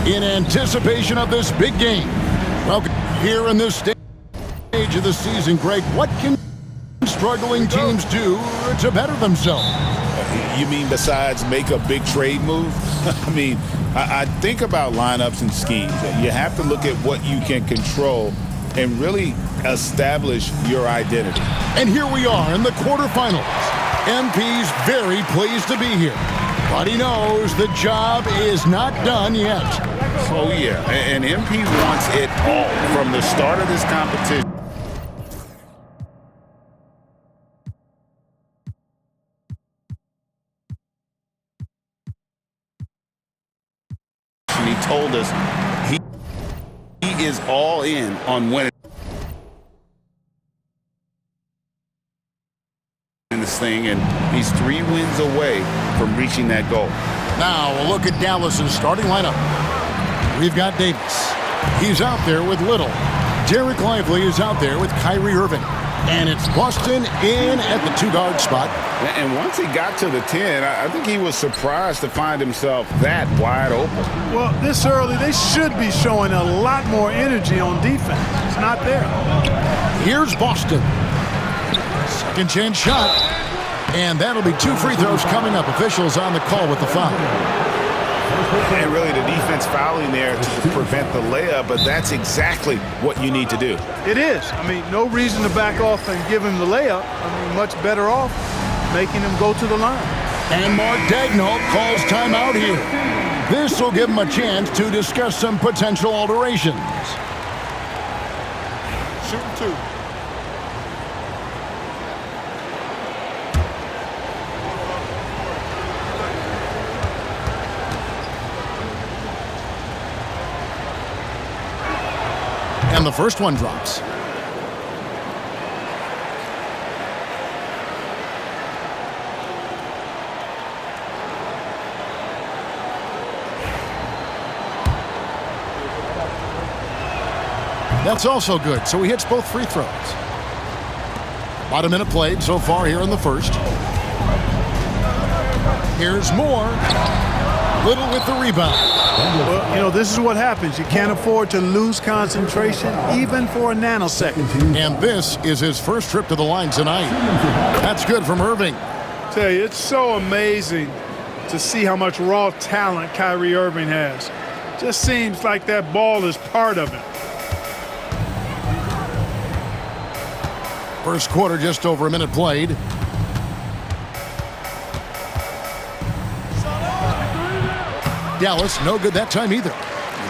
in anticipation of this big game. Well, here in this stage of the season, Greg, what can struggling teams do to better themselves? You mean besides make a big trade move? I mean, I think about lineups and schemes. You have to look at what you can control and really establish your identity. And here we are in the quarterfinals. MP's very pleased to be here, but he knows the job is not done yet. Oh, yeah, and MP wants it all from the start of this competition. He told us he is all in on winning this thing, and he's 3 wins away from reaching that goal. Now a look at Dallas's starting lineup. We've got Davis. He's out there with Little. Derek Lively is out there with Kyrie Irving. And it's Boston in at the 2-guard spot. And once he got to the 10, I think he was surprised to find himself that wide open. Well, this early, they should be showing a lot more energy on defense. It's not there. Here's Boston. Second chance shot. And that'll be 2 free throws coming up. Officials on the call with the foul. And really the defense fouling there to prevent the layup, but that's exactly what you need to do. It is. I mean, no reason to back off and give him the layup. I mean, much better off making him go to the line. And Mark Daigneault calls timeout here. This will give him a chance to discuss some potential alterations. Shooting 2. And the first one drops. That's also good, so he hits both free throws. About a minute played so far here in the first. Here's Moore. Little with the rebound. Well, you know, this is what happens. You can't afford to lose concentration even for a nanosecond. And this is his first trip to the line tonight. That's good from Irving. Tell you, it's so amazing to see how much raw talent Kyrie Irving has. Just seems like that ball is part of him. First quarter, just over a minute played. Dallas, no good that time either.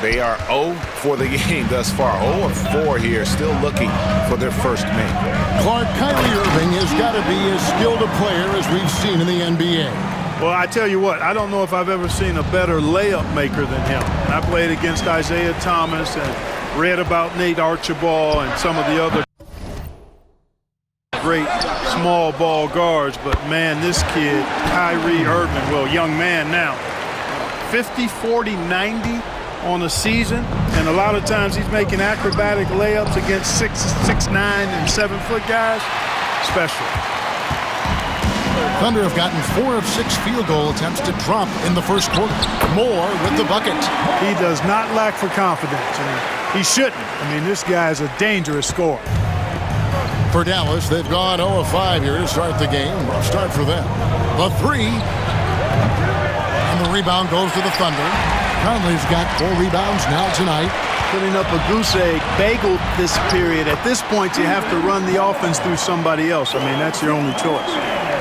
They are 0 for the game thus far. 0 of 4 here, still looking for their first make. Clark, Kyrie Irving has got to be as skilled a player as we've seen in the NBA. Well, I tell you what, I don't know if I've ever seen a better layup maker than him. I played against Isaiah Thomas and read about Nate Archibald and some of the other great small ball guards, but man, this kid, Kyrie Irving, well, young man now, 50, 40, 90 on a season, and a lot of times he's making acrobatic layups against 6'9" and 7-foot guys. Special. Thunder have gotten 4 of 6 field goal attempts to drop in the first quarter. Moore with the bucket. He does not lack for confidence, and he shouldn't. I mean, this guy is a dangerous scorer. For Dallas, they've gone 0 of 5 here to start the game. Rough start for them. The 3. And the rebound goes to the Thunder. Conley's got 4 rebounds now tonight. Putting up a goose egg bagel this period. At this point, you have to run the offense through somebody else. I mean, that's your only choice.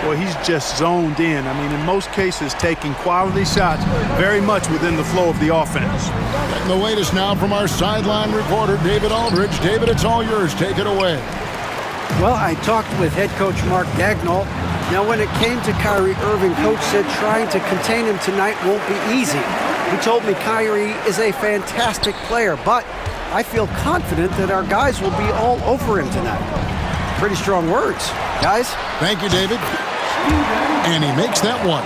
Well, he's just zoned in. I mean, in most cases, taking quality shots very much within the flow of the offense. Getting the latest now from our sideline reporter, David Aldridge. David, it's all yours. Take it away. Well, I talked with head coach Mark Daigneault. Now, when it came to Kyrie Irving, coach said trying to contain him tonight won't be easy. He told me Kyrie is a fantastic player, but I feel confident that our guys will be all over him tonight. Pretty strong words, guys. Thank you, David. And he makes that one.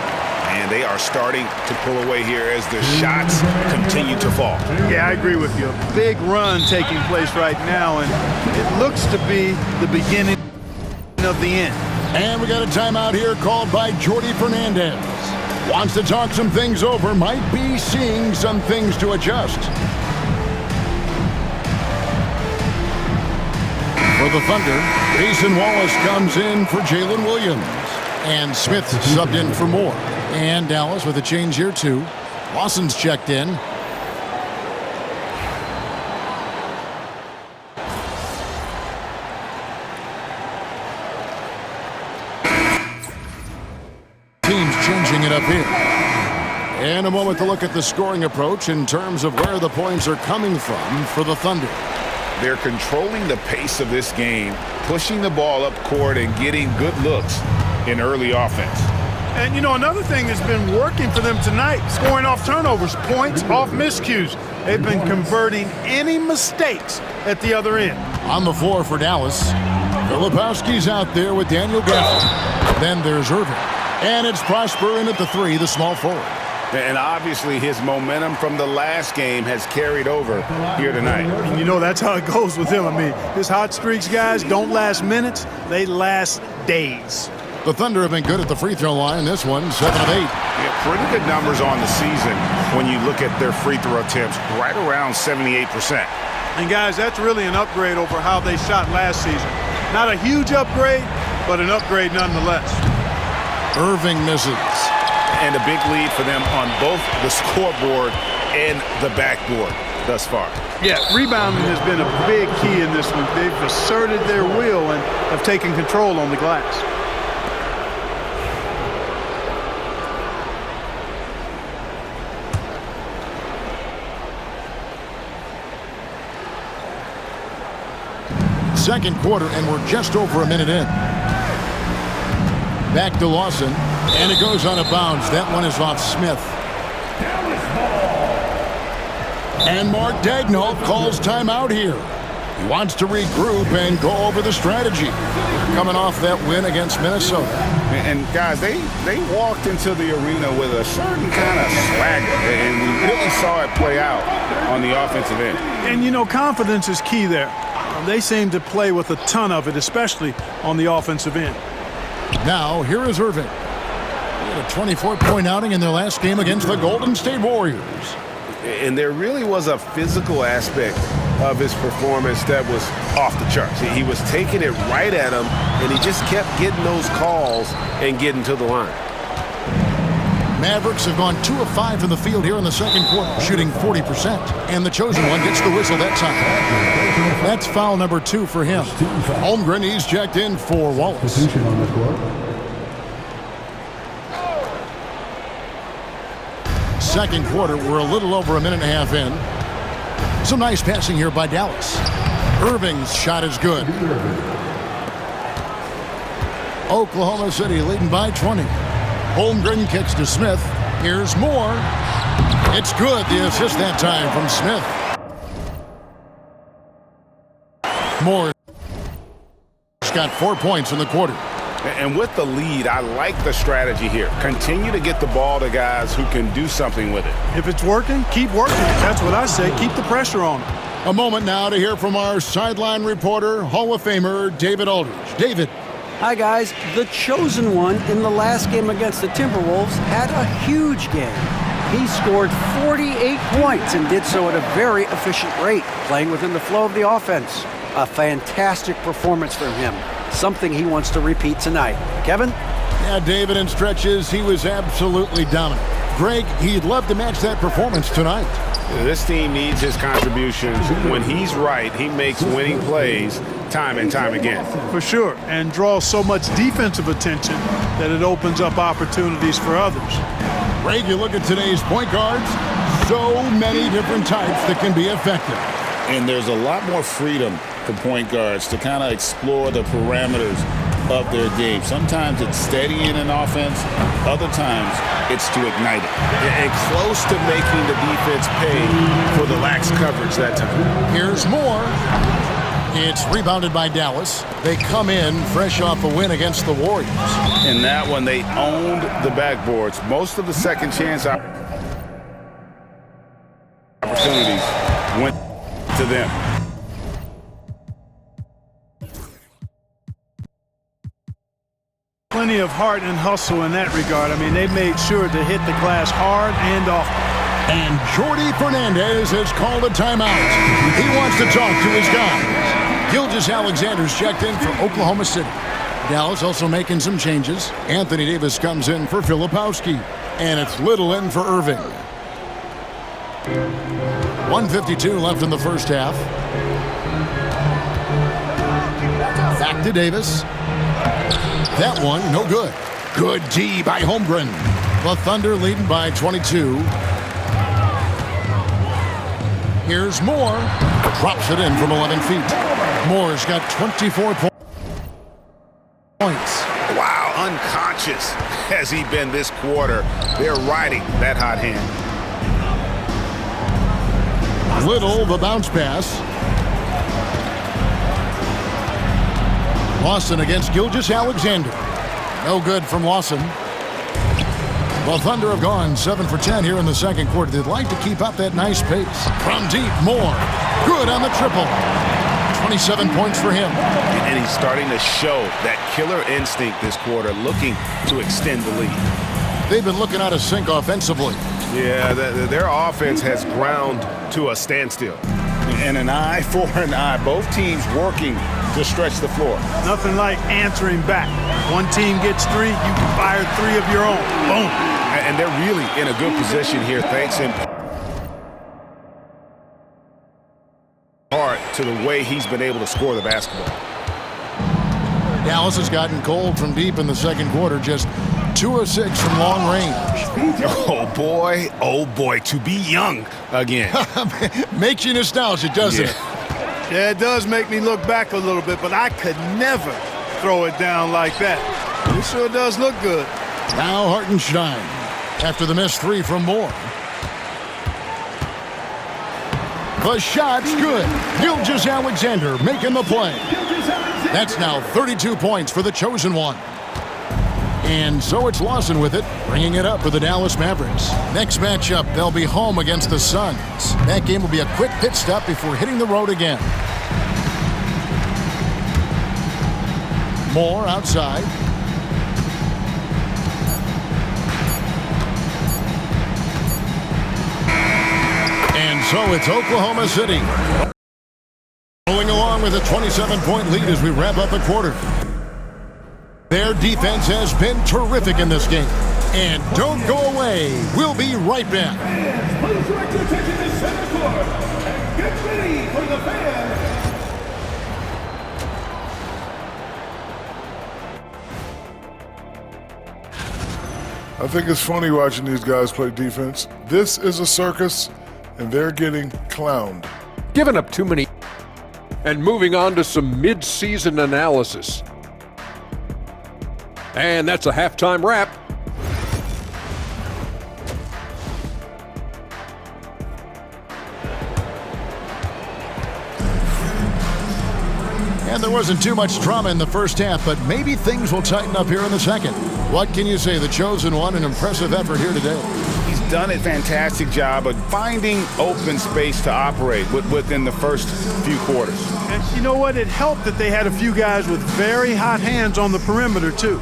And they are starting to pull away here as the shots continue to fall. Yeah, I agree with you. A big run taking place right now, and it looks to be the beginning of the end. And we got a timeout here called by Jordi Fernandez. Wants to talk some things over. Might be seeing some things to adjust. For the Thunder, Jason Wallace comes in for Jalen Williams. And Smith subbed in for Moore. And Dallas with a change here too. Lawson's checked in. Teams changing it up here. And a moment to look at the scoring approach in terms of where the points are coming from for the Thunder. They're controlling the pace of this game, pushing the ball up court and getting good looks in early offense. And, you know, another thing that's been working for them tonight, scoring off turnovers, points off miscues. They've been converting any mistakes at the other end. On the floor for Dallas, Filipowski's out there with Daniel Gafford. Then there's Irving. And it's Prosper in at the three, the small forward. And obviously his momentum from the last game has carried over here tonight. And you know, that's how it goes with him. I mean, his hot streaks, guys, don't last minutes. They last days. The Thunder have been good at the free throw line. This one, 7 of 8. Yeah, pretty good numbers on the season when you look at their free throw attempts, right around 78%. And, guys, that's really an upgrade over how they shot last season. Not a huge upgrade, but an upgrade nonetheless. Irving misses. And a big lead for them on both the scoreboard and the backboard thus far. Yeah, rebounding has been a big key in this one. They've asserted their will and have taken control on the glass. Second quarter, and we're just over a minute in. Back to Lawson, and it goes on a bounce. That one is off Smith. And Mark Daigneault calls timeout here. He wants to regroup and go over the strategy. Coming off that win against Minnesota. And guys, they walked into the arena with a certain kind of swagger, and we really saw it play out on the offensive end. And, you know, confidence is key there. They seem to play with a ton of it, especially on the offensive end. Now, here is Irving. He had a 24-point outing in their last game against the Golden State Warriors. And there really was a physical aspect of his performance that was off the charts. He was taking it right at him, and he just kept getting those calls and getting to the line. Mavericks have gone 2 of 5 from the field here in the second quarter, shooting 40%. And the chosen one gets the whistle that time. That's foul number 2 for him. Holmgren, he's checked in for Wallace. Second quarter, we're a little over a minute and a half in. Some nice passing here by Dallas. Irving's shot is good. Oklahoma City leading by 20. Holmgren kicks to Smith. Here's Moore. It's good. The assist that time from Smith. Moore's got 4 points in the quarter. And with the lead, I like the strategy here. Continue to get the ball to guys who can do something with it. If it's working, keep working. That's what I say. Keep the pressure on them. A moment now to hear from our sideline reporter, Hall of Famer David Aldridge. David. Hi, guys. The chosen one in the last game against the Timberwolves had a huge game. He scored 48 points and did so at a very efficient rate, playing within the flow of the offense. A fantastic performance from him. Something he wants to repeat tonight. Kevin? Yeah, David, in stretches, he was absolutely dominant. Greg, he'd love to match that performance tonight. This team needs his contributions. When he's right, he makes winning plays time and time again. For sure, and draws so much defensive attention that it opens up opportunities for others. Greg, you look at today's point guards, so many different types that can be effective. And there's a lot more freedom for point guards to kind of explore the parameters of their game. Sometimes it's steadying an offense, other times it's to ignite it. And close to making the defense pay for the lax coverage that time. Here's Moore. It's rebounded by Dallas. They come in fresh off a win against the Warriors. In that one, they owned the backboards. Most of the second chance opportunities went to them. plenty of heart and hustle in that regard. I mean, they made sure to hit the glass hard and often. And Jordi Fernandez has called a timeout. He wants to talk to his guys. Gilgeous-Alexander's checked in for Oklahoma City. Dallas also making some changes. Anthony Davis comes in for Filipowski. And it's Little in for Irving. 1:52 left in the first half. Back to Davis. That one, no good. Good D by Holmgren. The Thunder leading by 22. Here's Moore. Drops it in from 11 feet. Moore's got 24 points. Wow, unconscious has he been this quarter. They're riding that hot hand. Little, the bounce pass. Lawson against Gilgeous-Alexander. No good from Lawson. Well, Thunder have gone 7 for 10 here in the second quarter. They'd like to keep up that nice pace. From deep, Moore. Good on the triple. 27 points for him. And he's starting to show that killer instinct this quarter, looking to extend the lead. They've been looking out of sync offensively. Yeah, their offense has ground to a standstill. And an eye for an eye. Both teams working to stretch the floor. Nothing like answering back. One team gets 3, you can fire 3 of your own. Boom. And they're really in a good position here, thanks in part to the way he's been able to score the basketball. Dallas has gotten cold from deep in the second quarter, just 2 of 6 from long range. Oh boy, to be young again. Makes you nostalgic, doesn't it? Yeah, it does make me look back a little bit, but I could never throw it down like that. It sure does look good. Now Hartenstein after the missed 3 from Moore. The shot's good. Gilgeous-Alexander making the play. That's now 32 points for the chosen one. And so it's Lawson with it, bringing it up for the Dallas Mavericks. Next matchup, they'll be home against the Suns. That game will be a quick pit stop before hitting the road again. Moore outside. And so it's Oklahoma City rolling along with a 27-point lead as we wrap up the quarter. Their defense has been terrific in this game. And don't go away. We'll be right back. Please direct your attention to center court and get ready for the fans. I think it's funny watching these guys play defense. This is a circus, and they're getting clowned. Giving up too many. And moving on to some mid-season analysis. And that's a halftime wrap. And there wasn't too much drama in the first half, but maybe things will tighten up here in the second. What can you say? The chosen one, an impressive effort here today. He's done a fantastic job of finding open space to operate within the first few quarters. And you know what? It helped that they had a few guys with very hot hands on the perimeter, too.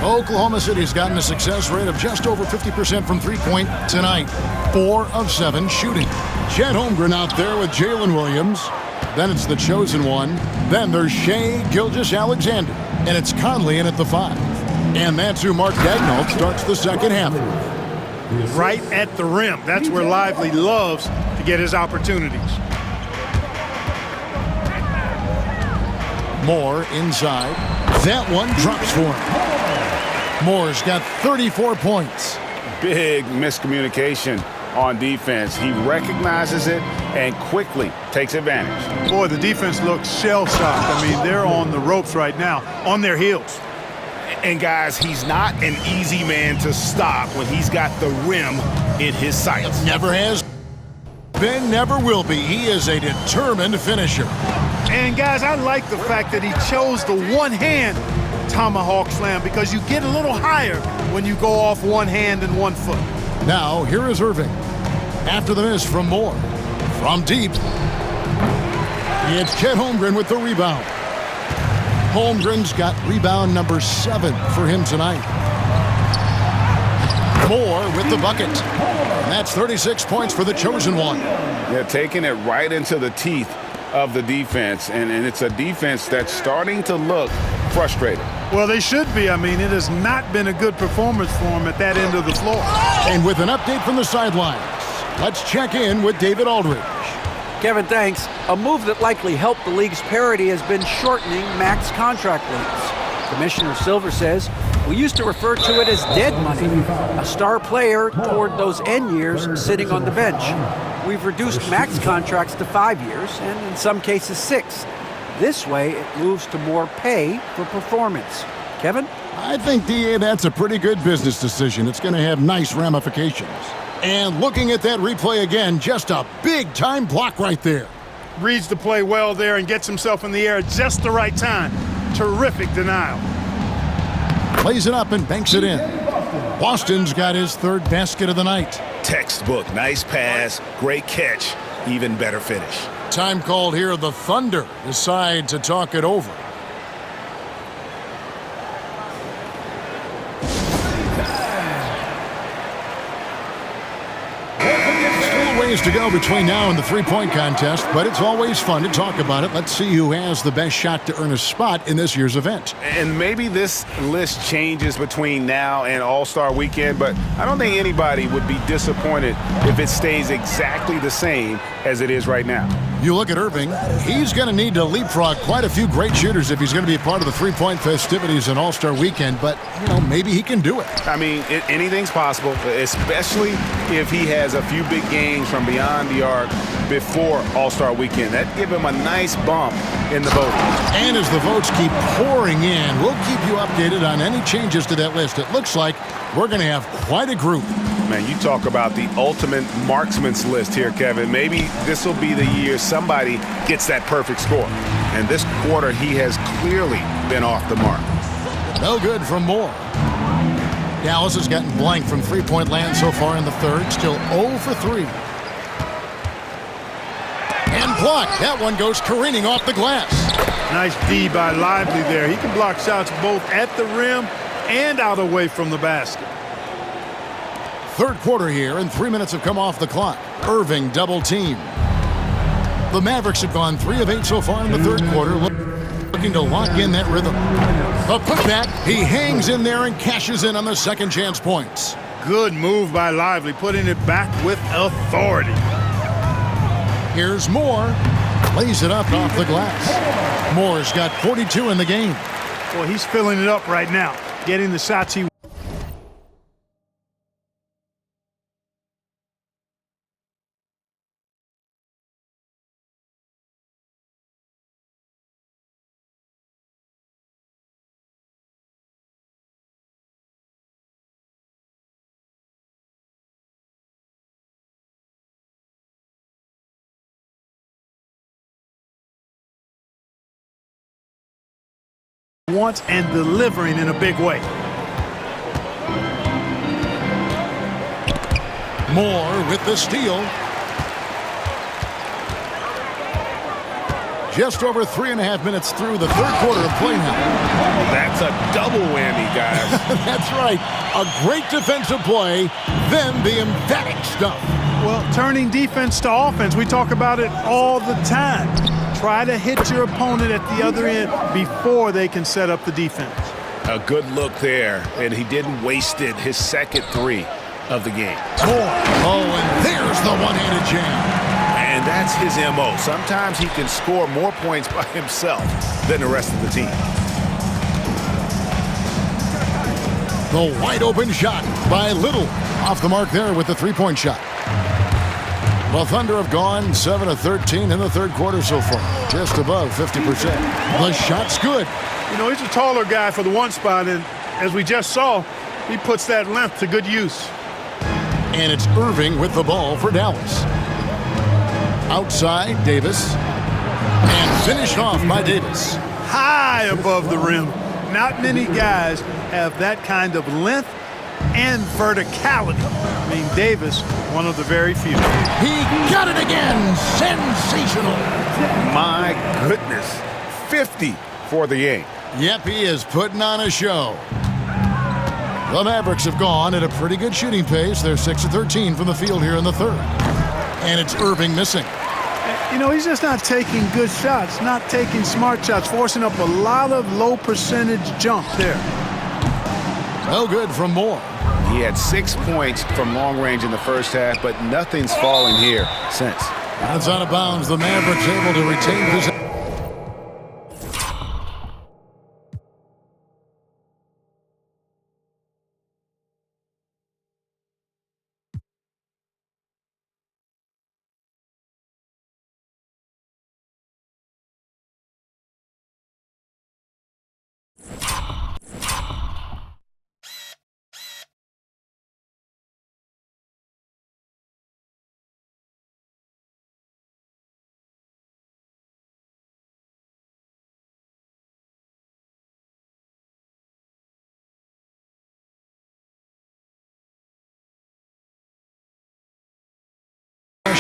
Oklahoma City's gotten a success rate of just over 50% from three-point tonight. 4 of 7 shooting. Chet Holmgren out there with Jalen Williams. Then it's the chosen one. Then there's Shai Gilgeous-Alexander. And it's Conley in at the 5. And that's who Mark Daigneault starts the second half. Right at the rim. That's where Lively loves to get his opportunities. Moore inside. That one drops for him. Moore's got 34 points. Big miscommunication on defense. He recognizes it and quickly takes advantage. Boy, the defense looks shell-shocked. I mean, they're on the ropes right now, on their heels. And guys, he's not an easy man to stop when he's got the rim in his sights. Never has been, never will be. He is a determined finisher. And guys, I like the fact that he chose the one-hand tomahawk slam because you get a little higher when you go off one hand and 1 foot. Now, here is Irving. After the miss from Moore. From deep, It's Chet Holmgren with the rebound. Holmgren's got rebound number 7 for him tonight. Moore with the bucket. And that's 36 points for the chosen one. Yeah, taking it right into the teeth of the defense. And it's a defense that's starting to look frustrated. Well, they should be. I mean, it has not been a good performance for them at that end of the floor. And with an update from the sidelines, let's check in with David Aldridge. Kevin, thanks. A move that likely helped the league's parity has been shortening max contract lengths. Commissioner Silver says, we used to refer to it as dead money, a star player toward those end years sitting on the bench. We've reduced max contracts to 5 years, and in some cases 6. This way, it moves to more pay for performance. Kevin? I think, DA, that's a pretty good business decision. It's going to have nice ramifications. And looking at that replay again, just a big-time block right there. Reads the play well there and gets himself in the air at just the right time. Terrific denial. Plays it up and banks it in. Boston's got his 3rd basket of the night. Textbook, nice pass, great catch, even better finish. Time called here. The Thunder decide to talk it over. Ways to go between now and the three-point contest, but it's always fun to talk about it. Let's see who has the best shot to earn a spot in this year's event. And maybe this list changes between now and All-Star Weekend, but I don't think anybody would be disappointed if it stays exactly the same as it is right now. You look at Irving, he's going to need to leapfrog quite a few great shooters if he's going to be a part of the three-point festivities in All-Star Weekend, but, maybe he can do it. I mean, anything's possible, especially if he has a few big games from beyond the arc before All-Star Weekend. That'd give him a nice bump in the voting. And as the votes keep pouring in, we'll keep you updated on any changes to that list. It looks like we're going to have quite a group. Man, you talk about the ultimate marksman's list here, Kevin. Maybe this will be the year somebody gets that perfect score. And this quarter, he has clearly been off the mark. No good from Moore. Dallas has gotten blank from three-point land so far in the 3rd. Still 0 for 3. And blocked. That one goes careening off the glass. Nice D by Lively there. He can block shots both at the rim and out away from the basket. 3rd quarter here, and 3 minutes have come off the clock. Irving double team. The Mavericks have gone 3 of 8 so far in the 3rd quarter, looking to lock in that rhythm. A putback. He hangs in there and cashes in on the second chance points. Good move by Lively, putting it back with authority. Here's Moore. Lays it up off the glass. Moore's got 42 in the game. Well, he's filling it up right now, getting the shots he wants and delivering in a big way. Moore with the steal. Just over 3.5 minutes through the 3rd quarter of play now. That's a double whammy, guys. That's right. A great defensive play, then the emphatic stuff. Well, turning defense to offense, we talk about it all the time. Try to hit your opponent at the other end before they can set up the defense. A good look there, and he didn't waste it. His second 3 of the game. Oh, and there's the one-handed jam. And that's his MO. Sometimes he can score more points by himself than the rest of the team. The wide-open shot by Little. Off the mark there with the three-point shot. The Thunder have gone 7 of 13 in the 3rd quarter so far. Just above 50%. The shot's good. He's a taller guy for the 1 spot, and as we just saw, he puts that length to good use. And it's Irving with the ball for Dallas. Outside, Davis. And finished off by Davis. High above the rim. Not many guys have that kind of length and verticality. I mean, Davis, one of the very few. He got it again. Sensational. My goodness. 50 for the game. Yep, he is putting on a show. The Mavericks have gone at a pretty good shooting pace. They're 6 of 13 from the field here in the third. And it's Irving missing. You know, he's just not taking good shots, not taking smart shots, forcing up a lot of low percentage jump there. No good from Moore. He had 6 points from long range in the first half, but nothing's fallen here since. That's out of bounds. The Mavericks able to retain possession.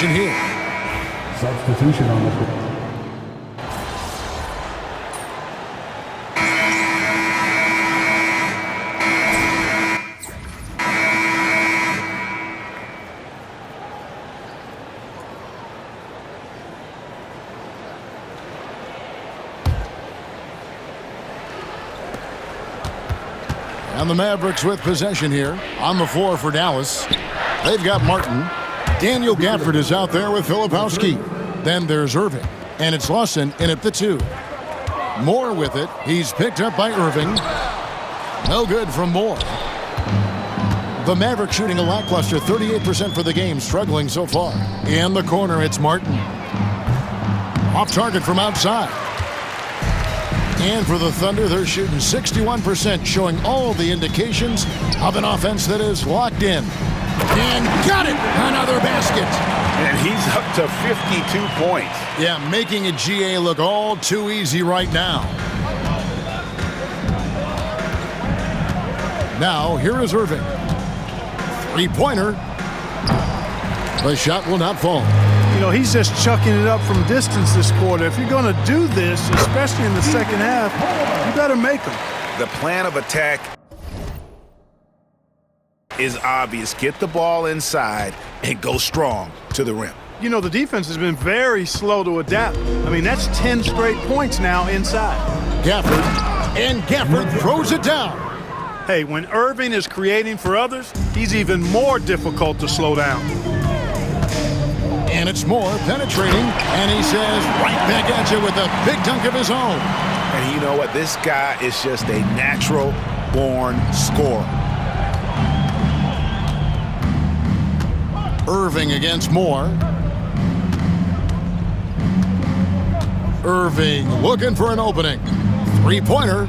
Here. Substitution on the court. And the Mavericks with possession here on the floor for Dallas. They've got Martin. Daniel Gafford is out there with Filipowski. Then there's Irving. And it's Lawson in at the 2. Moore with it. He's picked up by Irving. No good from Moore. The Mavericks shooting a lackluster 38% for the game, struggling so far. In the corner, it's Martin. Off target from outside. And for the Thunder, they're shooting 61%, showing all the indications of an offense that is locked in. And got it! Another basket. And he's up to 52 points. Yeah, making a GA look all too easy right now. Now, here is Irving. Three-pointer. The shot will not fall. You know, he's just chucking it up from distance this quarter. If you're going to do this, especially in the second half, you better make them. The plan of attack is obvious. Get the ball inside and go strong to the rim. You know, the defense has been very slow to adapt. I mean, that's 10 straight points now inside. Gafford, and Gafford throws it down. Hey, when Irving is creating for others, he's even more difficult to slow down. And it's Moore penetrating, and he says right back at you with a big dunk of his own. And you know what? This guy is just a natural-born scorer. Irving against Moore. Irving looking for an opening. Three-pointer.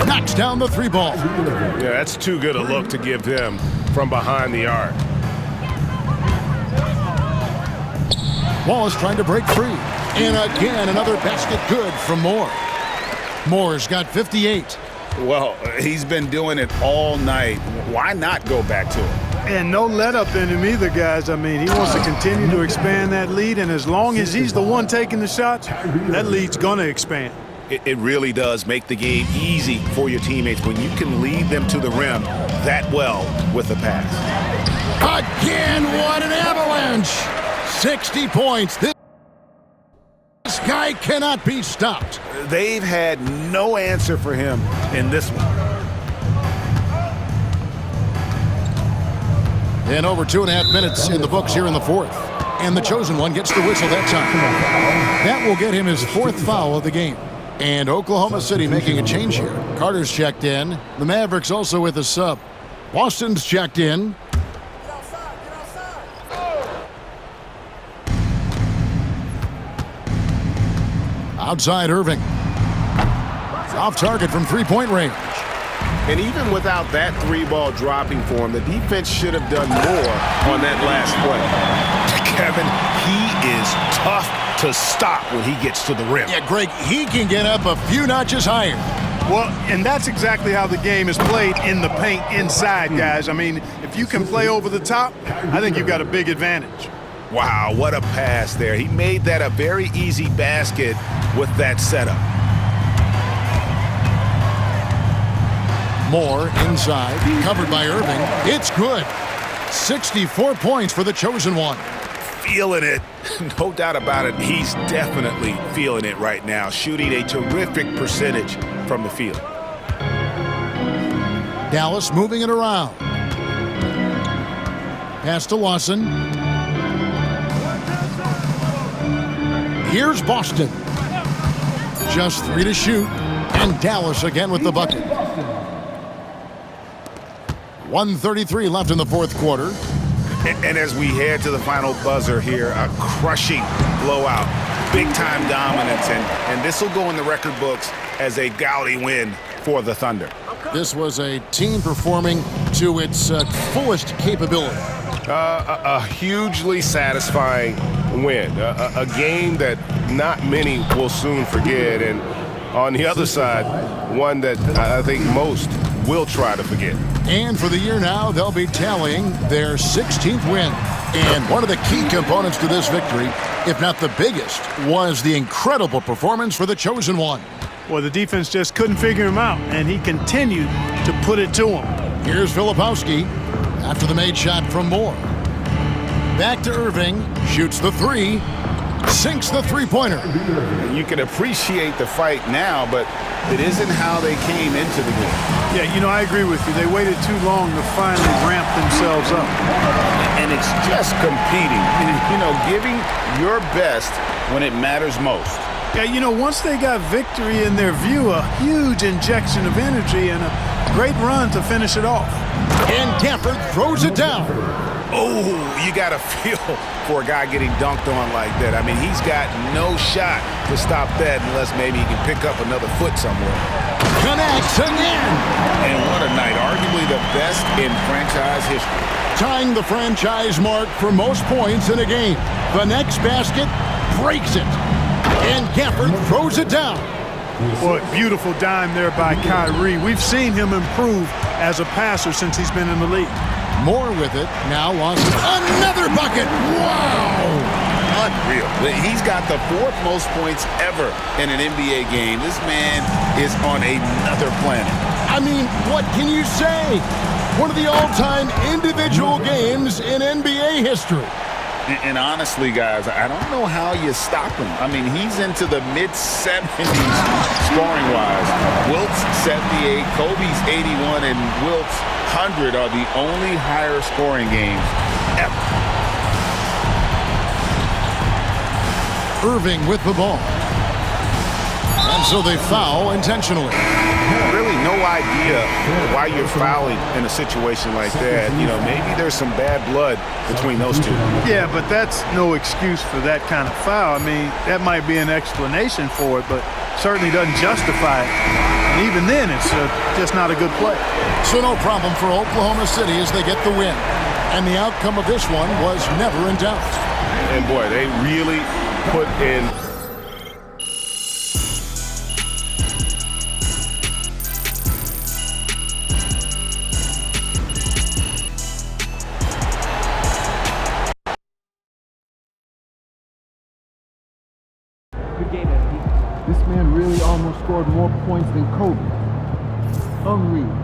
Knocks down the three ball. Yeah, that's too good a look to give him from behind the arc. Wallace trying to break free. And again, another basket good from Moore. Moore's got 58. Well, he's been doing it all night. Why not go back to it? And no let-up in him either, guys. I mean, he wants to continue to expand that lead, and as long as he's the one taking the shots, that lead's going to expand. It really does make the game easy for your teammates when you can lead them to the rim that well with the pass. Again, what an avalanche! 60 points. This guy cannot be stopped. They've had no answer for him in this one. And over 2.5 minutes in the books here in the fourth. And the chosen one gets the whistle that time. That will get him his 4th foul of the game. And Oklahoma City making a change here. Carter's checked in. The Mavericks also with a sub. Boston's checked in. Outside Irving. Off target from three-point range. And even without that three-ball dropping for him, the defense should have done more on that last play. Kevin, he is tough to stop when he gets to the rim. Yeah, Greg, he can get up a few notches higher. Well, and that's exactly how the game is played in the paint inside, guys. I mean, if you can play over the top, I think you've got a big advantage. Wow, what a pass there. He made that a very easy basket with that setup. Moore inside, covered by Irving. It's good. 64 points for the chosen one. Feeling it. No doubt about it. He's definitely feeling it right now, shooting a terrific percentage from the field. Dallas moving it around. Pass to Lawson. Here's Boston. Just 3 to shoot. And Dallas again with the bucket. 1:33 left in the fourth quarter. And as we head to the final buzzer here, a crushing blowout, big-time dominance, and this will go in the record books as a gaudy win for the Thunder. This was a team performing to its fullest capability. A hugely satisfying win. A game that not many will soon forget. And on the other side, one that I think most will try to forget. And for the year now, they'll be tallying their 16th win. And one of the key components to this victory, if not the biggest, was the incredible performance for the chosen one. Well, the defense just couldn't figure him out, and he continued to put it to him. Here's Filipowski after the made shot from Moore. Back to Irving, shoots the three, sinks the three-pointer. You can appreciate the fight now, but it isn't how they came into the game. Yeah, you know, I agree with you. They waited too long to finally ramp themselves up. And it's just competing, you know, giving your best when it matters most. Yeah, you know, once they got victory in their view, a huge injection of energy and a great run to finish it off. And Gafford throws it down. Oh, you got to feel for a guy getting dunked on like that. I mean, he's got no shot to stop that unless maybe he can pick up another foot somewhere. Connects again. And what a night. Arguably the best in franchise history. Tying the franchise mark for most points in a game. The next basket breaks it. And Gafford throws it down. Boy, beautiful dime there by Kyrie. We've seen him improve as a passer since he's been in the league. Moore with it. Now Lawson. Another bucket. Wow. Unreal. He's got the 4th most points ever in an NBA game. This man is on another planet. I mean, what can you say? One of the all-time individual games in NBA history. And honestly, guys, I don't know how you stop him. I mean, he's into the mid-70s scoring-wise. Wilt's 78, Kobe's 81, and Wilt's 100 are the only higher scoring games ever. Irving with the ball. And so they foul intentionally. Really no idea why you're fouling in a situation like that. You know, maybe there's some bad blood between those two. Yeah, but that's no excuse for that kind of foul. I mean, that might be an explanation for it, but certainly doesn't justify it. And even then, it's just not a good play. So no problem for Oklahoma City as they get the win. And the outcome of this one was never in doubt. And boy, they really put in. Good game, Anthony. This man really almost scored more points than Kobe. Unreal.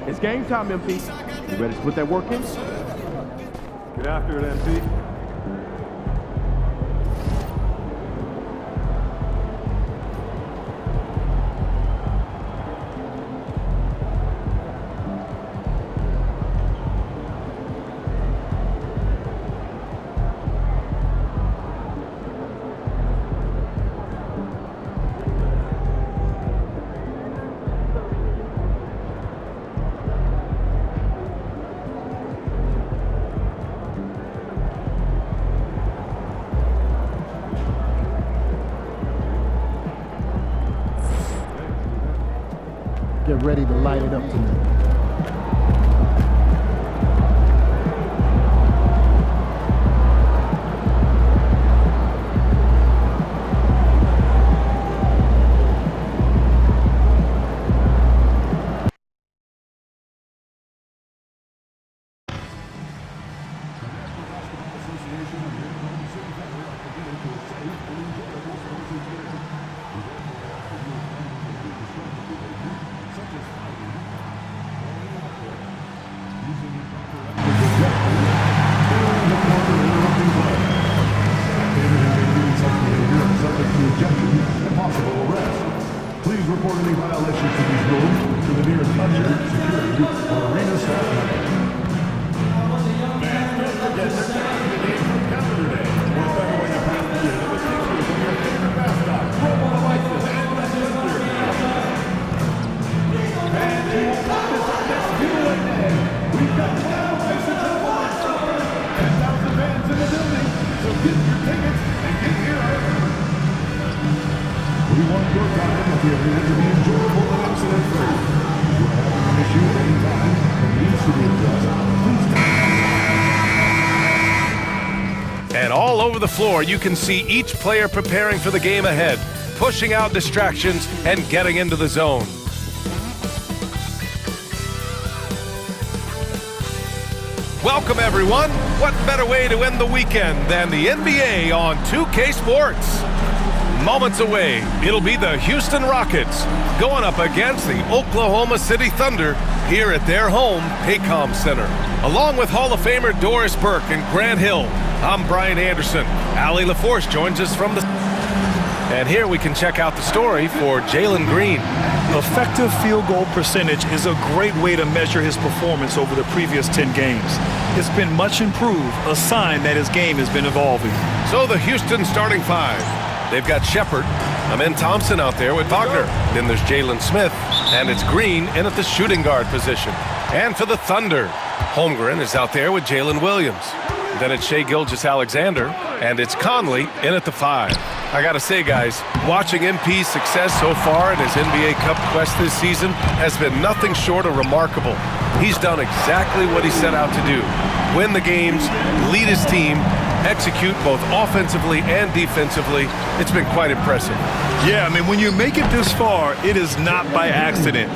It's game time, MP. You ready to put that work in? Get after it, MP. Get ready to light it up tonight. Please report any violations to these rules to the nearest usher, security, or arena staff member. We want your time at the event to be enjoyable and accident-free. If you are having an issue at any time that needs to be addressed, please And all over the floor, you can see each player preparing for the game ahead, pushing out distractions and getting into the zone. Welcome, everyone. What better way to end the weekend than the NBA on 2K Sports? Moments away, it'll be the Houston Rockets going up against the Oklahoma City Thunder here at their home, Paycom Center. Along with Hall of Famer Doris Burke and Grant Hill, I'm Brian Anderson. Allie LaForce joins us from the... And here we can check out the story for Jalen Green. Effective field goal percentage is a great way to measure his performance over the previous 10 games. It's been much improved, a sign that his game has been evolving. So the Houston starting five. They've got Shepard, Amen Thompson out there with Wagner. Then there's Jalen Smith, and it's Green in at the shooting guard position. And for the Thunder, Holmgren is out there with Jalen Williams. Then it's Shai Gilgeous-Alexander, and it's Conley in at the 5. I gotta say, guys, watching MP's success so far in his NBA Cup quest this season has been nothing short of remarkable. He's done exactly what he set out to do. Win the games, lead his team, execute both offensively and defensively. It's been quite impressive. Yeah, I mean, when you make it this far, it is not by accident.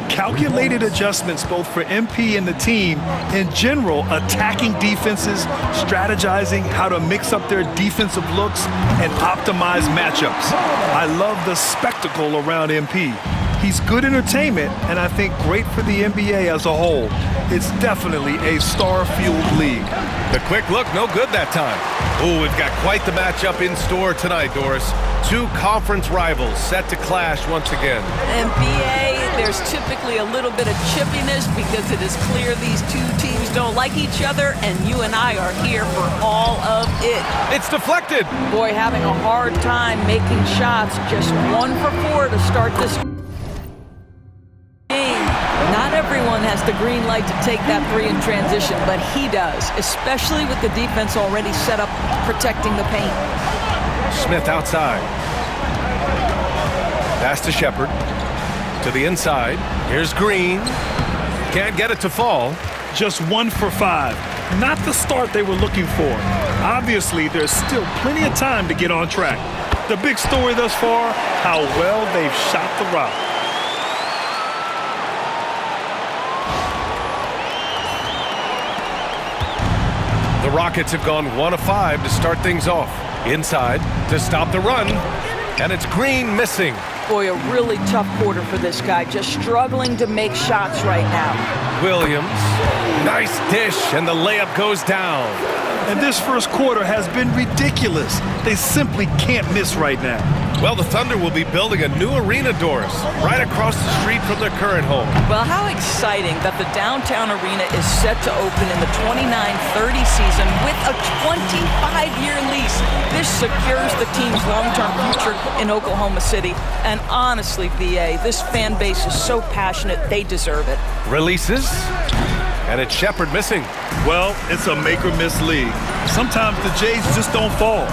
Calculated adjustments both for MP and the team, in general, attacking defenses, strategizing how to mix up their defensive looks, and optimize matchups. I love the spectacle around MP. He's good entertainment, and I think great for the NBA as a whole. It's definitely a star-fueled league. The quick look, no good that time. Ooh, we've got quite the matchup in store tonight, Doris. Two conference rivals set to clash once again. NBA, there's typically a little bit of chippiness because it is clear these two teams don't like each other, and you and I are here for all of it. It's deflected. Boy, having a hard time making shots. Just 1 for 4 to start this game. Not everyone has the green light to take that 3 in transition, but he does, especially with the defense already set up protecting the paint. Smith outside. Pass to Shepard. To the inside. Here's Green. Can't get it to fall. Just 1 for 5. Not the start they were looking for. Obviously, there's still plenty of time to get on track. The big story thus far, how well they've shot the rock. The Rockets have gone 1 of 5 to start things off. Inside to stop the run, and it's Green missing. Boy, a really tough quarter for this guy. Just struggling to make shots right now. Williams, nice dish, and the layup goes down. And this first quarter has been ridiculous. They simply can't miss right now. Well, the Thunder will be building a new arena, Doris, right across the street from their current home. Well, how exciting that the downtown arena is set to open in the 29-30 season with a 25-year lease. This secures the team's long-term future in Oklahoma City. And honestly, VA, this fan base is so passionate, they deserve it. Releases, and it's Sheppard missing. Well, it's a make-or-miss league. Sometimes the Jays just don't fall.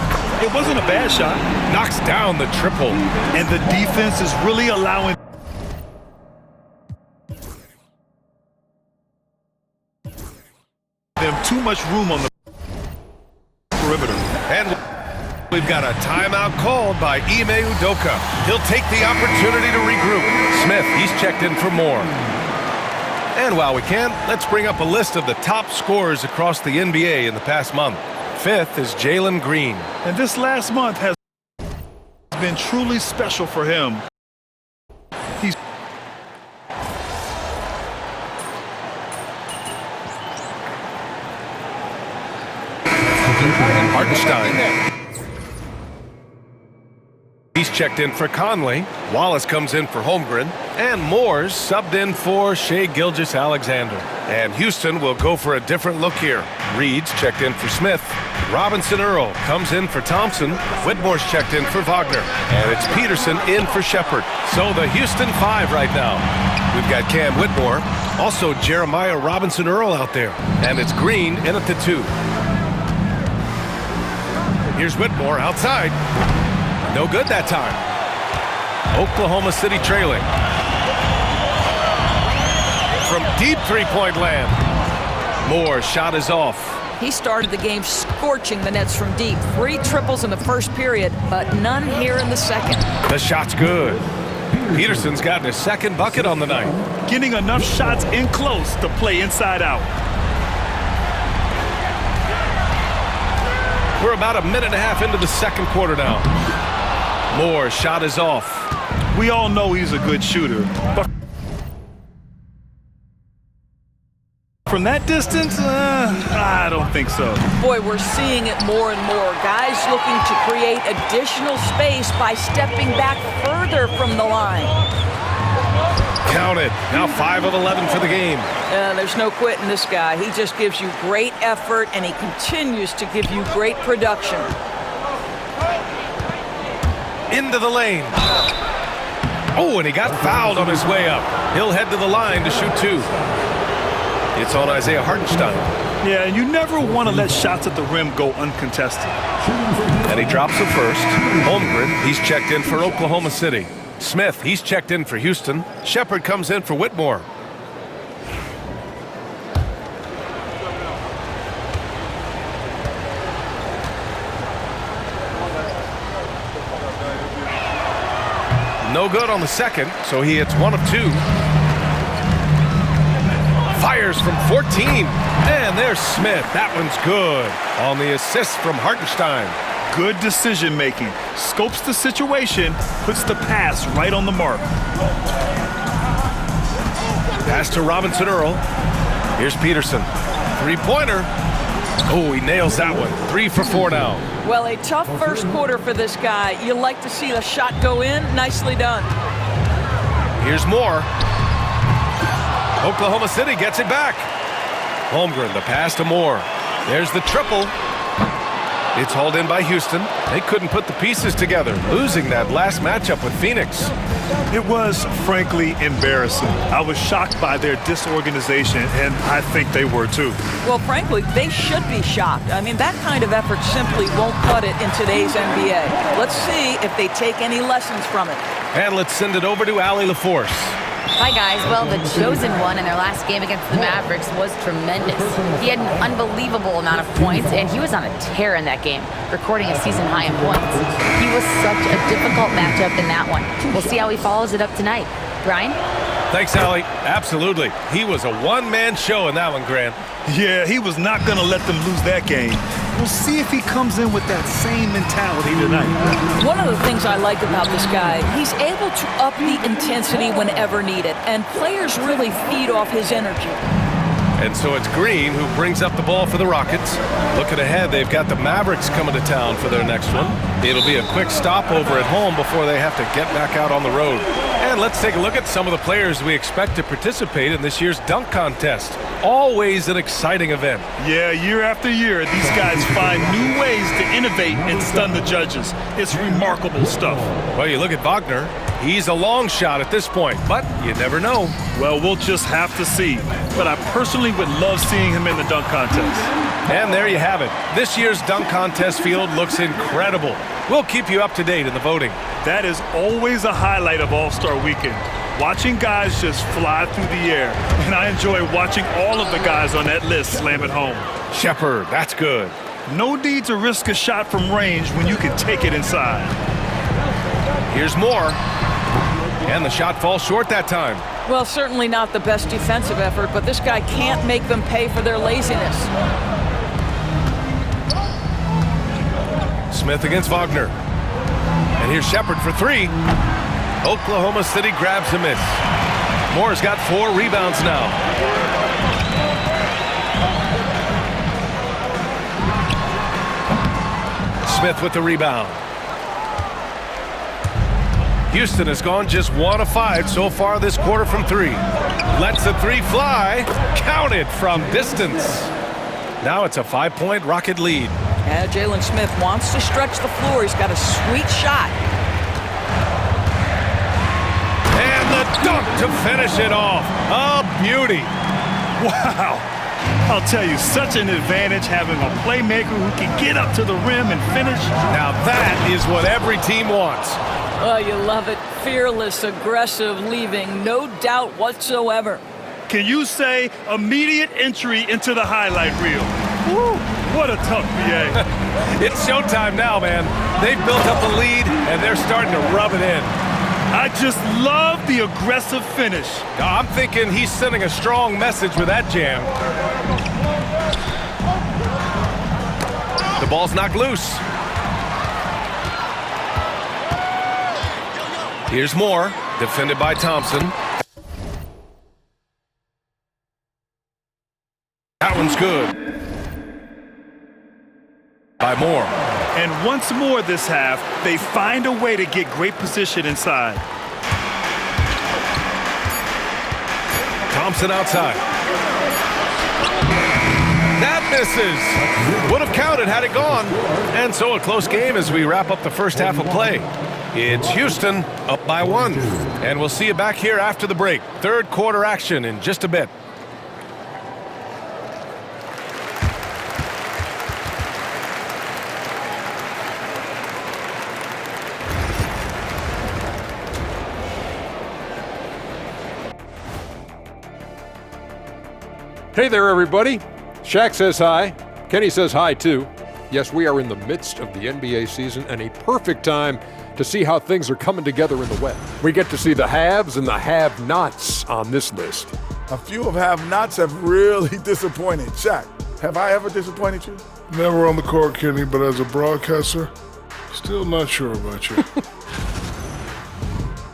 It wasn't a bad shot. Knocks down the triple. And the defense is really allowing them too much room on the perimeter. And we've got a timeout called by Ime Udoka. He'll take the opportunity to regroup. Smith, he's checked in for more. And while we can, let's bring up a list of the top scorers across the NBA in the past month. 5th is Jalen Green. And this last month has been truly special for him. He's Hartenstein. He's checked in for Conley. Wallace comes in for Holmgren. And Moore's subbed in for Shai Gilgeous-Alexander. And Houston will go for a different look here. Reed's checked in for Smith. Robinson Earl comes in for Thompson. Whitmore's checked in for Wagner. And it's Peterson in for Sheppard. So the Houston 5 right now. We've got Cam Whitmore. Also Jeremiah Robinson Earl out there. And it's Green in at the 2. Here's Whitmore outside. No good that time. Oklahoma City trailing. From deep three-point land. Moore's shot is off. He started the game scorching the Nets from deep. 3 triples in the first period, but none here in the second. The shot's good. Peterson's gotten his second bucket on the night. Getting enough shots in close to play inside out. We're about a minute and a half into the second quarter now. Moore's shot is off. We all know he's a good shooter, but from that distance, I don't think so. Boy, we're seeing it more and more. Guys looking to create additional space by stepping back further from the line. Count it. Now 5 of 11 for the game. There's no quitting this guy. He just gives you great effort, and he continues to give you great production. Into the lane. Oh, and he got fouled on his way up. He'll head to the line to shoot 2. It's on Isaiah Hartenstein. Yeah, and you never want to let shots at the rim go uncontested. And he drops the first. Holmgren, he's checked in for Oklahoma City. Smith, he's checked in for Houston. Sheppard comes in for Whitmore. No good on the second, so he hits 1 of 2. Fires from 14. And there's Smith. That one's good. On the assist from Hartenstein. Good decision making. Scopes the situation, puts the pass right on the mark. Pass to Robinson Earl. Here's Peterson. 3-pointer. Oh, he nails that one. 3 for 4 now. Well, a tough first quarter for this guy. You like to see the shot go in. Nicely done. Here's Moore. Oklahoma City gets it back. Holmgren, the pass to Moore. There's the triple. It's hauled in by Houston. They couldn't put the pieces together, losing that last matchup with Phoenix. It was, frankly, embarrassing. I was shocked by their disorganization, and I think they were too. Well, frankly, they should be shocked. I mean, that kind of effort simply won't cut it in today's NBA. Let's see if they take any lessons from it. And let's send it over to Allie LaForce. Hi, guys. Well, the chosen one in their last game against the Mavericks was tremendous. He had an unbelievable amount of points, and he was on a tear in that game, recording a season high in points. He was such a difficult matchup in that one. We'll see how he follows it up tonight. Brian? Thanks, Allie. Absolutely. He was a one-man show in that one, Grant. Yeah, he was not going to let them lose that game. We'll see if he comes in with that same mentality tonight. One of the things I like about this guy, he's able to up the intensity whenever needed, and players really feed off his energy. And so it's Green who brings up the ball for the Rockets. Looking ahead, they've got the Mavericks coming to town for their next one. It'll be a quick stopover at home before they have to get back out on the road. And let's take a look at some of the players we expect to participate in this year's dunk contest. Always an exciting event. Yeah, year after year, these guys find new ways to innovate and stun the judges. It's remarkable stuff. Well, you look at Wagner. He's a long shot at this point, but you never know. Well, we'll just have to see. But I personally would love seeing him in the dunk contest. And there you have it. This year's dunk contest field looks incredible. We'll keep you up to date in the voting. That is always a highlight of All-Star Weekend. Watching guys just fly through the air. And I enjoy watching all of the guys on that list slam it home. Shepard, that's good. No need to risk a shot from range when you can take it inside. Here's Moore. And the shot falls short that time. Well, certainly not the best defensive effort, but this guy can't make them pay for their laziness. Smith against Wagner. And here's Shepard for three. Oklahoma City grabs a miss. Moore's got 4 rebounds now. Smith with the rebound. Houston has gone just 1 of 5 so far this quarter from 3. Lets the 3 fly. Counted from distance. Now it's a 5-point Rocket lead. And Jalen Smith wants to stretch the floor. He's got a sweet shot. And the dunk to finish it off. A beauty. Wow. I'll tell you, such an advantage having a playmaker who can get up to the rim and finish. Now that is what every team wants. Oh, you love it. Fearless, aggressive, leaving no doubt whatsoever. Can you say immediate entry into the highlight reel? Woo, what a tough BA. It's showtime now, man. They've built up a lead, and they're starting to rub it in. I just love the aggressive finish. I'm thinking he's sending a strong message with that jam. The ball's knocked loose. Here's Moore, defended by Thompson. That one's good. By Moore. And once more this half, they find a way to get great position inside. Thompson outside. That misses. Would have counted had it gone. And so a close game as we wrap up the first half of play. It's Houston up by 1. And we'll see you back here after the break. Third quarter action in just a bit. Hey there, everybody. Shaq says hi. Kenny says hi, too. Yes, we are in the midst of the NBA season and a perfect time to see how things are coming together in the West. We get to see the haves and the have-nots on this list. A few of have-nots have really disappointed. Shaq, have I ever disappointed you? Never on the court, Kenny, but as a broadcaster, still not sure about you.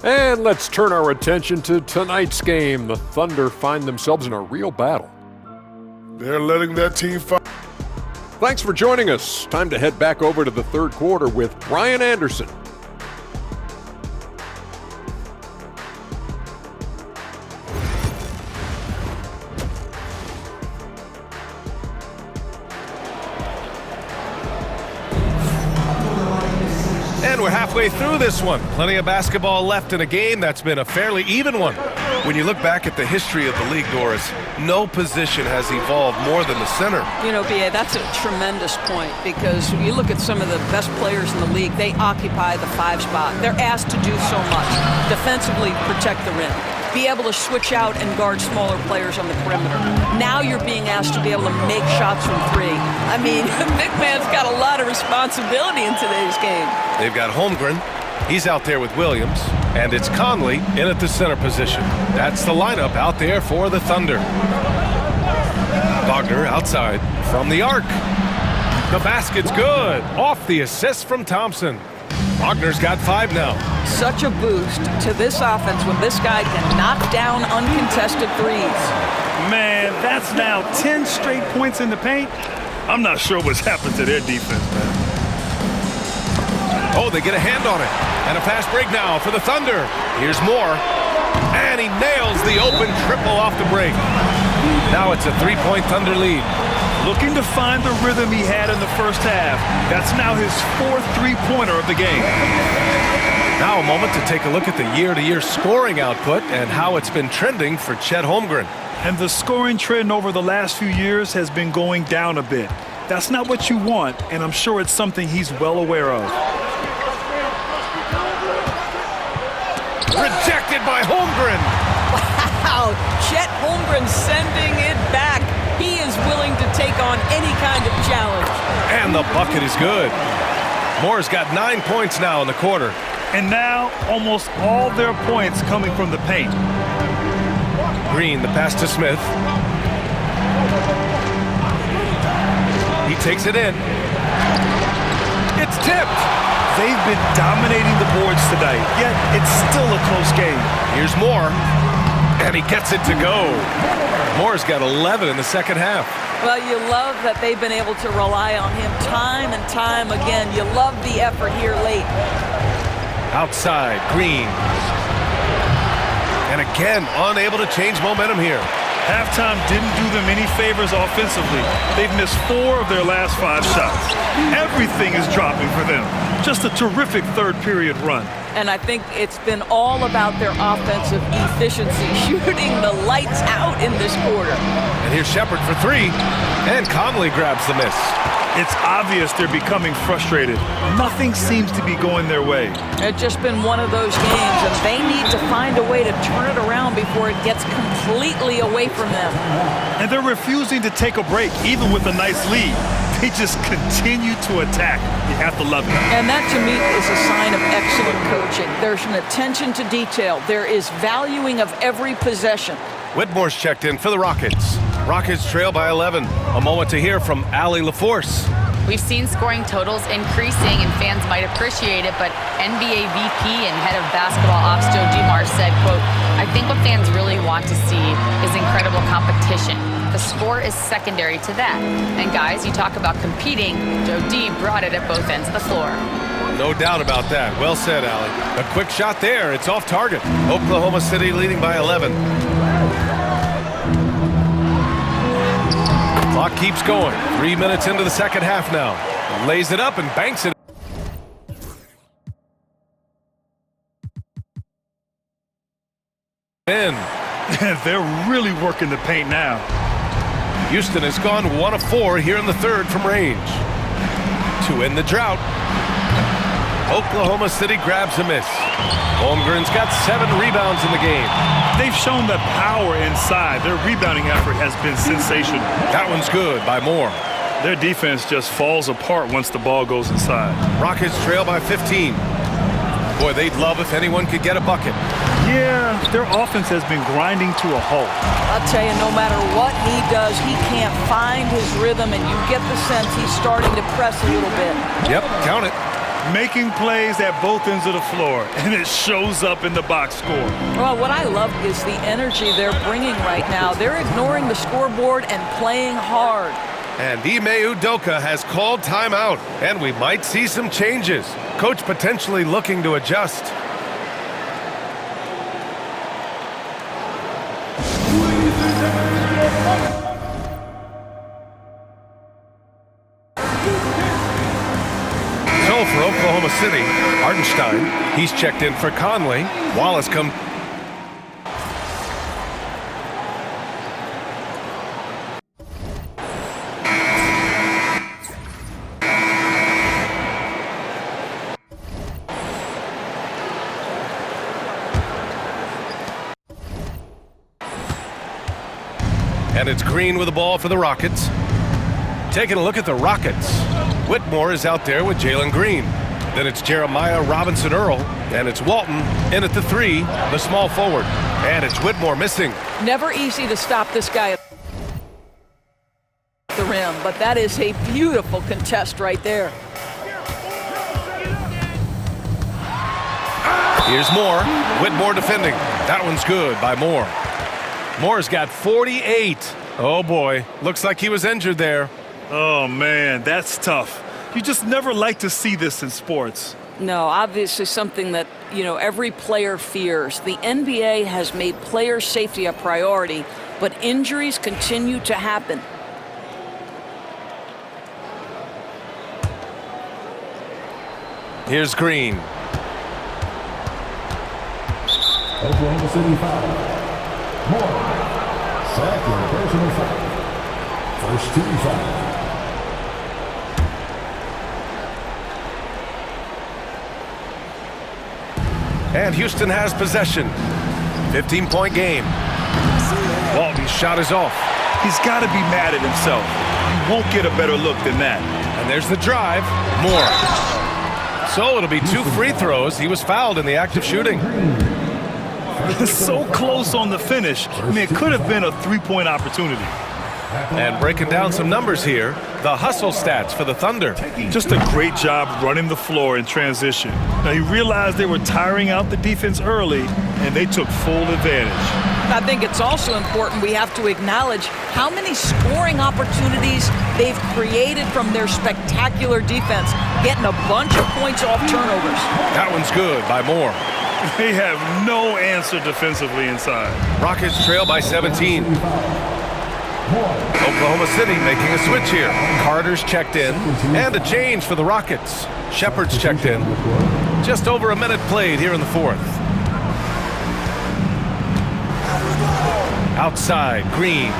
And let's turn our attention to tonight's game. The Thunder find themselves in a real battle. They're letting that team fight. Thanks for joining us. Time to head back over to the third quarter with Ryan Anderson. And we're halfway through this one. Plenty of basketball left in a game that's been a fairly even one. When you look back at the history of the league, Doris, no position has evolved more than the center. You know, B.A., that's a tremendous point because you look at some of the best players in the league, they occupy the 5 spot. They're asked to do so much. Defensively, protect the rim. Be able to switch out and guard smaller players on the perimeter. Now you're being asked to be able to make shots from 3. I mean, the big man's got a lot of responsibility in today's game. They've got Holmgren. He's out there with Williams. And it's Conley in at the center position. That's the lineup out there for the Thunder. Wagner outside from the arc. The basket's good. Off the assist from Thompson. Wagner's got 5 now. Such a boost to this offense when this guy can knock down uncontested threes. Man, that's now 10 straight points in the paint. I'm not sure what's happened to their defense, man. Oh, they get a hand on it. And a fast break now for the Thunder. Here's Moore. And he nails the open triple off the break. Now it's a 3-point Thunder lead. Looking to find the rhythm he had in the first half. That's now his 4th three-pointer of the game. Now a moment to take a look at the year-to-year scoring output and how it's been trending for Chet Holmgren. And the scoring trend over the last few years has been going down a bit. That's not what you want, and I'm sure it's something he's well aware of. Rejected by Holmgren. Wow, Chet Holmgren sending it back. He is willing to take on any kind of challenge. And the bucket is good. Moore's got 9 points now in the quarter. And now almost all their points coming from the paint. Green, the pass to Smith. He takes it in. It's tipped. They've been dominating the boards tonight, yet it's still a close game. Here's Moore, and he gets it to go. Moore's got 11 in the second half. Well, you love that they've been able to rely on him time and time again. You love the effort here late. Outside, Green. And again, unable to change momentum here. Halftime didn't do them any favors offensively. They've missed 4 of their last 5 shots. Everything is dropping for them. Just a terrific third-period run. And I think it's been all about their offensive efficiency, shooting the lights out in this quarter. And here's Shepard for 3, and Conley grabs the miss. It's obvious they're becoming frustrated. Nothing seems to be going their way. It's just been one of those games, and they need to find a way to turn it around before it gets completely away from them. And they're refusing to take a break, even with a nice lead. They just continue to attack. You have to love it. And that, to me, is a sign of excellent coaching. There's an attention to detail. There is valuing of every possession. Whitmore's checked in for the Rockets. Rockets trail by 11. A moment to hear from Allie LaForce. We've seen scoring totals increasing, and fans might appreciate it, but NBA VP and head of basketball ops Joe Dumars said, quote, "I think what fans really want to see is incredible competition. The score is secondary to that. And guys, you talk about competing, Joe D brought it at both ends of the floor." No doubt about that. Well said, Allie. A quick shot there. It's off target. Oklahoma City leading by 11. Clock keeps going. 3 minutes into the second half now. Lays it up and banks it. In. They're really working the paint now. Houston has gone 1 of 4 here in the third from range. To end the drought, Oklahoma City grabs a miss. Holmgren's got 7 rebounds in the game. They've shown the power inside. Their rebounding effort has been sensational. That one's good by Moore. Their defense just falls apart once the ball goes inside. Rockets trail by 15. Boy, they'd love if anyone could get a bucket. Yeah, their offense has been grinding to a halt. I'll tell you, no matter what he does, he can't find his rhythm, and you get the sense he's starting to press a little bit. Yep, count it. Making plays at both ends of the floor, and it shows up in the box score. Well, what I love is the energy they're bringing right now. They're ignoring the scoreboard and playing hard. And Ime Udoka has called timeout, and we might see some changes. Coach potentially looking to adjust. So for Oklahoma City, Hartenstein, he's checked in for Conley. Wallace comes. And it's Green with the ball for the Rockets. Taking a look at the Rockets. Whitmore is out there with Jalen Green. Then it's Jeremiah Robinson Earl. And it's Walton in at the 3, the small forward. And it's Whitmore missing. Never easy to stop this guy. the rim, but that is a beautiful contest right there. Here's Moore. Whitmore defending. That one's good by Moore. Moore's got 48. Oh, boy. Looks like he was injured there. Oh, man, that's tough. You just never like to see this in sports. No, obviously something that, every player fears. The NBA has made player safety a priority, but injuries continue to happen. Here's Green. Oklahoma City foul. Moore. Second personal foul. First team foul. And Houston has possession. 15-point game. Walton's shot is off. He's got to be mad at himself. You won't get a better look than that. And there's the drive. Moore. So it'll be 2 free throws. He was fouled in the act of shooting. So close on the finish. I mean, it could have been a 3-point opportunity. And breaking down some numbers here, the hustle stats for the Thunder. Just a great job running the floor in transition. Now, he realized they were tiring out the defense early, and they took full advantage. I think it's also important we have to acknowledge how many scoring opportunities they've created from their spectacular defense, getting a bunch of points off turnovers. That one's good by Moore. They have no answer defensively inside. Rockets trail by 17. Oklahoma City making a switch here. Carter's checked in, and a change for the Rockets. Shepard's checked in. Just over a minute played here in the fourth. Outside, Green.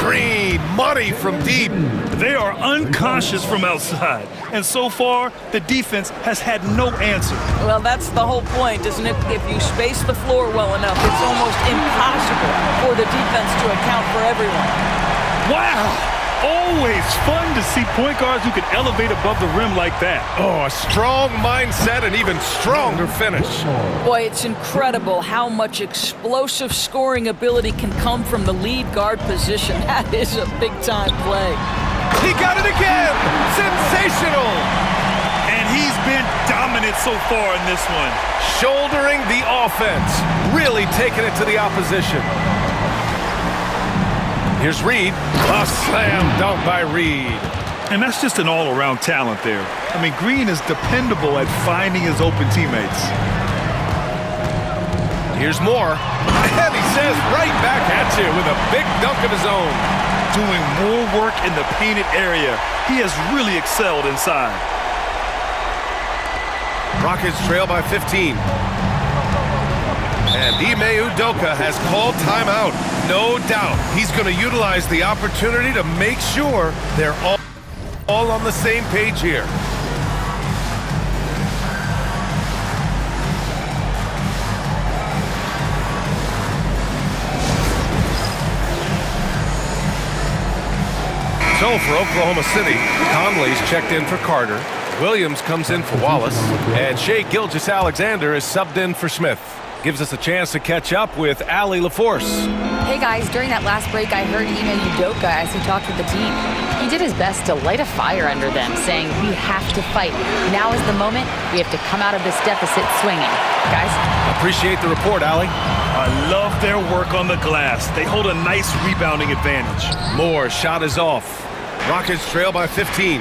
Green, money from deep. They are unconscious from outside, and so far, the defense has had no answer. Well, that's the whole point, isn't it? If you space the floor well enough, it's almost impossible for the defense to account for everyone. Wow! Always fun to see point guards who can elevate above the rim like that. Oh, a strong mindset and even stronger finish. Boy, it's incredible how much explosive scoring ability can come from the lead guard position. That is a big-time play. He got it again! Sensational! And he's been dominant so far in this one. Shouldering the offense. Really taking it to the opposition. Here's Reed. A slam dunk by Reed. And that's just an all-around talent there. I mean, Green is dependable at finding his open teammates. Here's Moore. And he says right back at you with a big dunk of his own. Doing more work in the painted area. He has really excelled inside. Rockets trail by 15. And Ime Udoka has called timeout. No doubt he's going to utilize the opportunity to make sure they're all on the same page here. So for Oklahoma City, Conley's checked in for Carter. Williams comes in for Wallace. And Shai Gilgeous-Alexander is subbed in for Smith. Gives us a chance to catch up with Allie LaForce. Hey guys, during that last break, I heard Ime Udoka as he talked with the team. He did his best to light a fire under them, saying, we have to fight. Now is the moment. We have to come out of this deficit swinging. Guys? Appreciate the report, Allie. I love their work on the glass. They hold a nice rebounding advantage. Moore shot is off. Rockets trail by 15.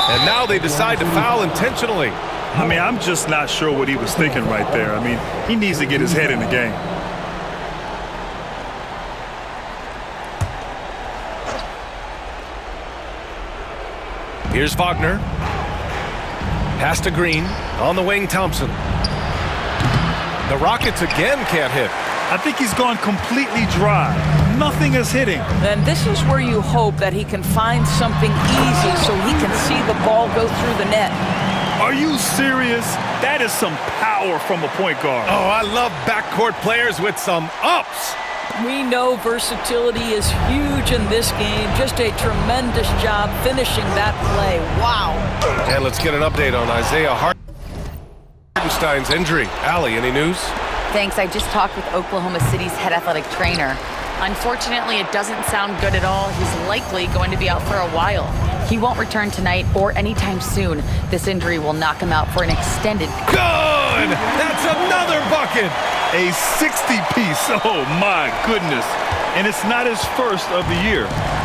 And now they decide to foul intentionally. I mean, I'm just not sure what he was thinking right there. I mean, he needs to get his head in the game. Here's Wagner. Pass to Green. On the wing, Thompson. The Rockets again can't hit. I think he's gone completely dry. Nothing is hitting. And this is where you hope that he can find something easy so he can see the ball go through the net. Are you serious? That is some power from a point guard. Oh, I love backcourt players with some ups. We know versatility is huge in this game. Just a tremendous job finishing that play. Wow. And let's get an update on Isaiah Hartenstein's injury. Allie, any news? Thanks. I just talked with Oklahoma City's head athletic trainer. Unfortunately, it doesn't sound good at all. He's likely going to be out for a while. He won't return tonight or anytime soon. This injury will knock him out for an extended... Good! That's another bucket! A 60-piece. Oh, my goodness. And it's not his first of the year.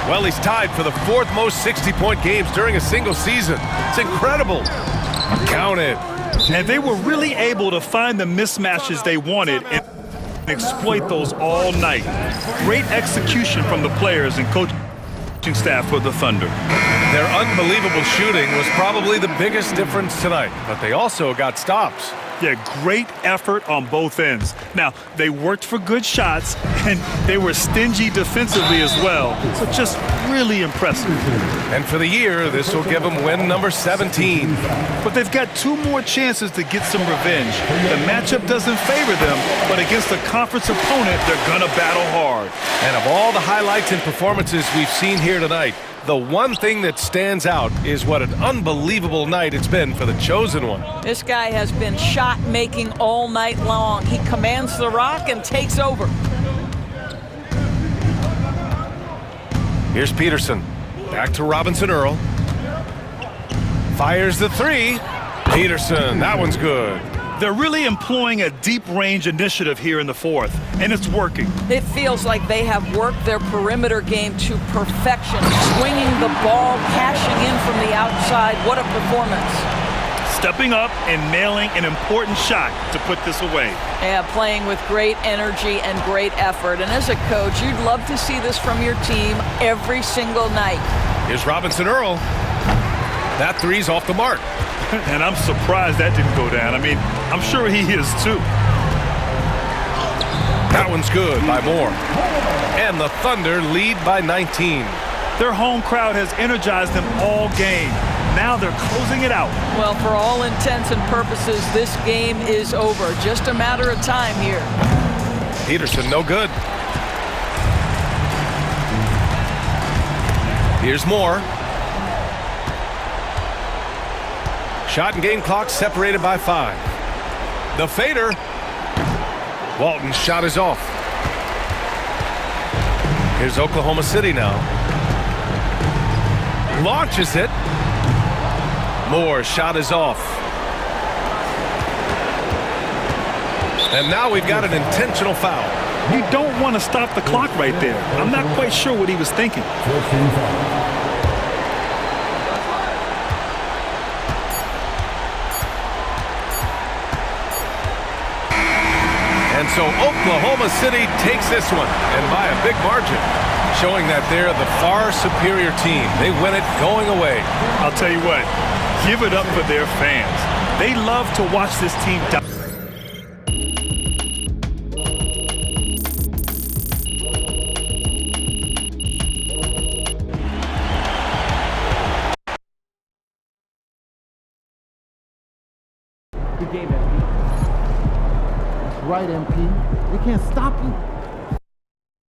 Well, he's tied for the 4th most 60-point games during a single season. It's incredible. Count it. And they were really able to find the mismatches they wanted and exploit those all night. Great execution from the players and coaching staff for the Thunder. Their unbelievable shooting was probably the biggest difference tonight, but they also got stops. Yeah, great effort on both ends. Now, they worked for good shots, and they were stingy defensively as well. So just really impressive. And for the year, this will give them win number 17. But they've got 2 more chances to get some revenge. The matchup doesn't favor them, but against a conference opponent, they're going to battle hard. And of all the highlights and performances we've seen here tonight, the one thing that stands out is what an unbelievable night it's been for the Chosen One. This guy has been shot-making all night long. He commands the rock and takes over. Here's Peterson. Back to Robinson Earl. Fires the 3. Peterson, that one's good. They're really employing a deep-range initiative here in the 4th, and it's working. It feels like they have worked their perimeter game to perfection, swinging the ball, cashing in from the outside. What a performance. Stepping up and nailing an important shot to put this away. Yeah, playing with great energy and great effort. And as a coach, you'd love to see this from your team every single night. Here's Robinson Earl. That 3's off the mark. And I'm surprised that didn't go down. I mean, I'm sure he is too. That one's good by Moore. And the Thunder lead by 19. Their home crowd has energized them all game. Now they're closing it out. Well, for all intents and purposes, this game is over. Just a matter of time here. Peterson, no good. Here's Moore. Shot and game clock separated by 5. The fader. Walton's shot is off. Here's Oklahoma City now. Launches it. Moore's shot is off. And now we've got an intentional foul. You don't want to stop the clock right there. I'm not quite sure what he was thinking. And so Oklahoma City takes this one, and by a big margin, showing that they're the far superior team. They win it going away. I'll tell you what, give it up for their fans. They love to watch this team dominate. Good game, MP. That's right, MP. They can't stop you.